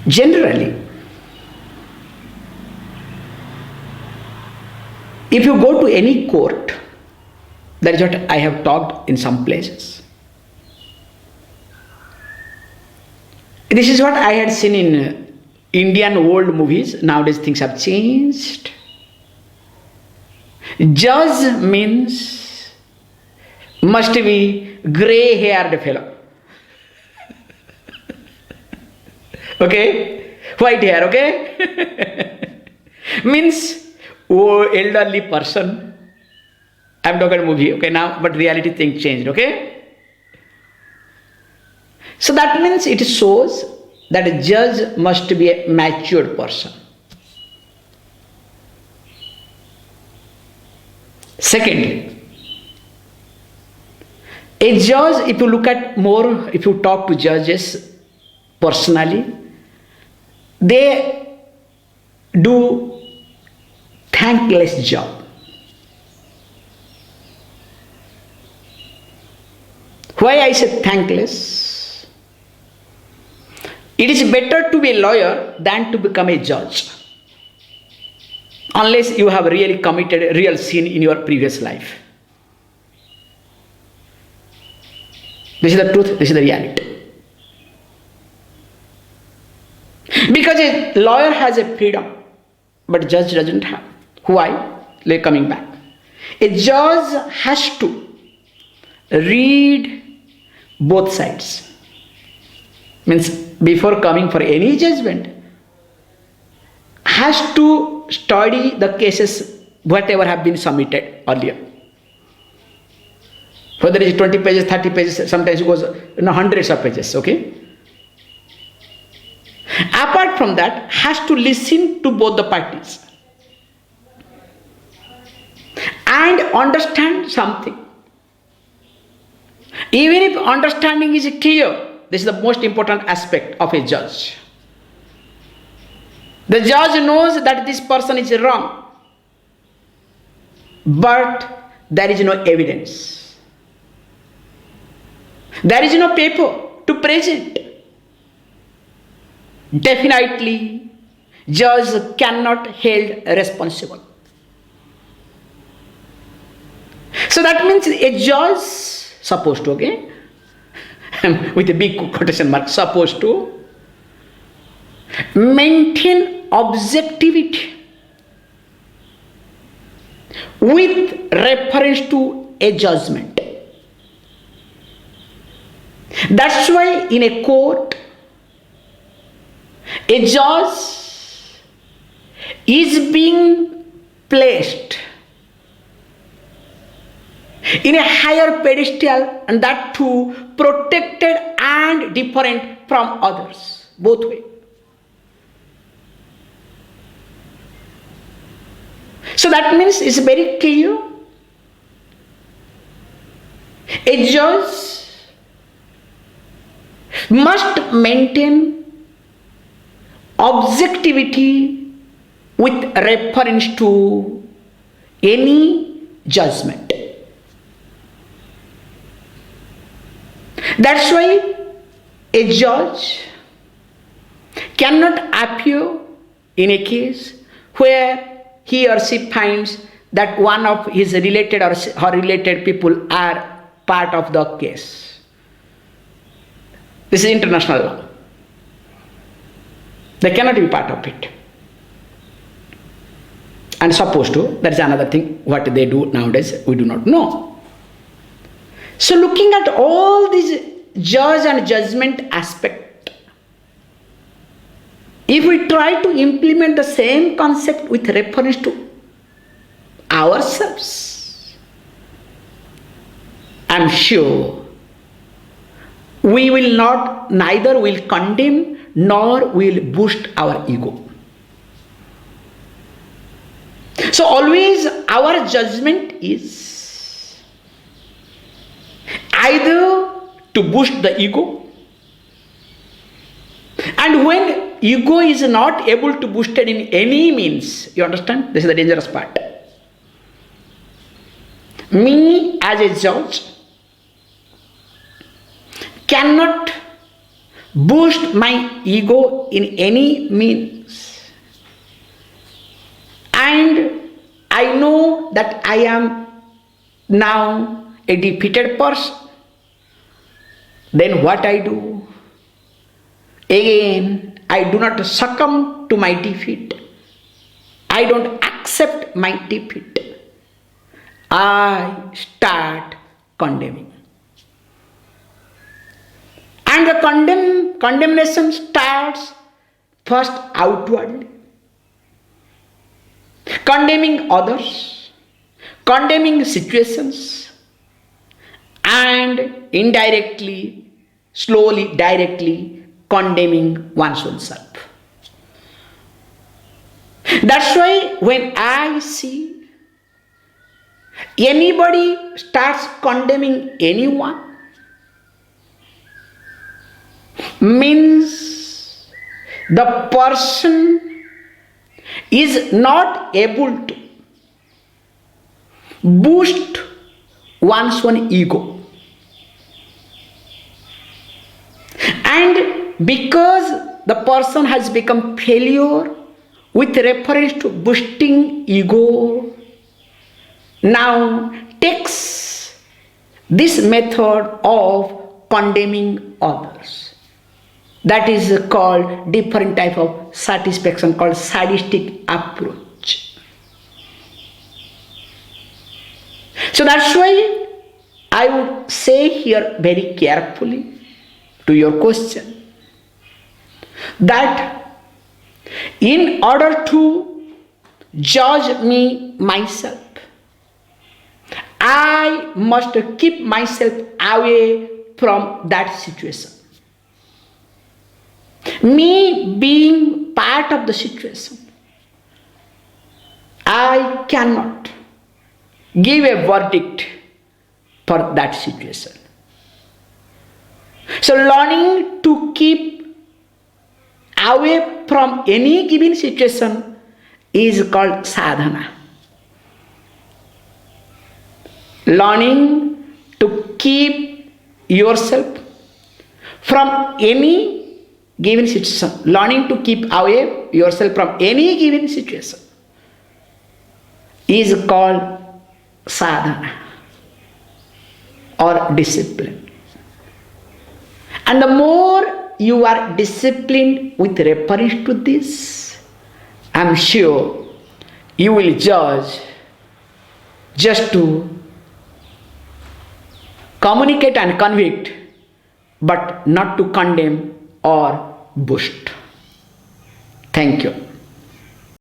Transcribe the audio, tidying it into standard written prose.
Generally, if you go to any court, that is what I have talked in some places. This is what I had seen in Indian old movies. Nowadays things have changed. Judge means must be grey-haired fellow. Okay? White hair, okay? Means elderly person. I'm talking movie, okay, now, but reality thing changed, okay? So that means it shows that a judge must be a matured person. Secondly, a judge, if you look at more, if you talk to judges personally, they do thankless job. Why I say thankless? It is better to be a lawyer than to become a judge, unless you have really committed a real sin in your previous life. This is the truth, this is the reality. Because a lawyer has a freedom, but a judge doesn't have. Why? Like coming back. A judge has to read both sides. Means before coming for any judgment, has to study the cases whatever have been submitted earlier. Whether it is 20 pages, 30 pages, sometimes it goes hundreds of pages, okay? Apart from that, has to listen to both the parties and understand something. Even if understanding is clear, this is the most important aspect of a judge. The judge knows that this person is wrong, but there is no evidence. There is no paper to present. Definitely, judge cannot held responsible. So that means a judge supposed to, okay, with a big quotation mark, supposed to maintain objectivity with reference to a judgment. That's why in a court, a judge is being placed in a higher pedestal, and that too protected and different from others, both ways. So that means it's very clear. A judge must maintain objectivity with reference to any judgment. That's why a judge cannot appear in a case where he or she finds that one of his related or her related people are part of the case. This is international law. They cannot be part of it. And supposed to, that is another thing, what they do nowadays, we do not know. So looking at all these judge and judgment aspect, if we try to implement the same concept with reference to ourselves, I am sure we will not, neither will condemn nor will boost our ego. So always our judgment is either to boost the ego, and when ego is not able to boost it in any means, you understand, this is the dangerous part. Me as a judge cannot boost my ego in any means, and I know that I am now a defeated person, then what I do? Again, I do not succumb to my defeat. I don't accept my defeat. I start condemning. And the condemnation starts first outwardly. Condemning others, condemning situations, and indirectly, slowly, directly condemning one's own self. That's why when I see anybody starts condemning anyone, means the person is not able to boost one's own ego. And because the person has become failure with reference to boosting ego, now takes this method of condemning others. That is called different type of satisfaction, called sadistic approach. So that's why I would say here very carefully to your question that in order to judge me myself, I must keep myself away from that situation. Me being part of the situation, I cannot give a verdict for that situation. So learning to keep away from any given situation is called sadhana. Learning to keep yourself from any given situation, learning to keep away yourself from any given situation is called sadhana or discipline. And the more you are disciplined with reference to this, I am sure you will judge just to communicate and convict, but not to condemn or boost. Thank you.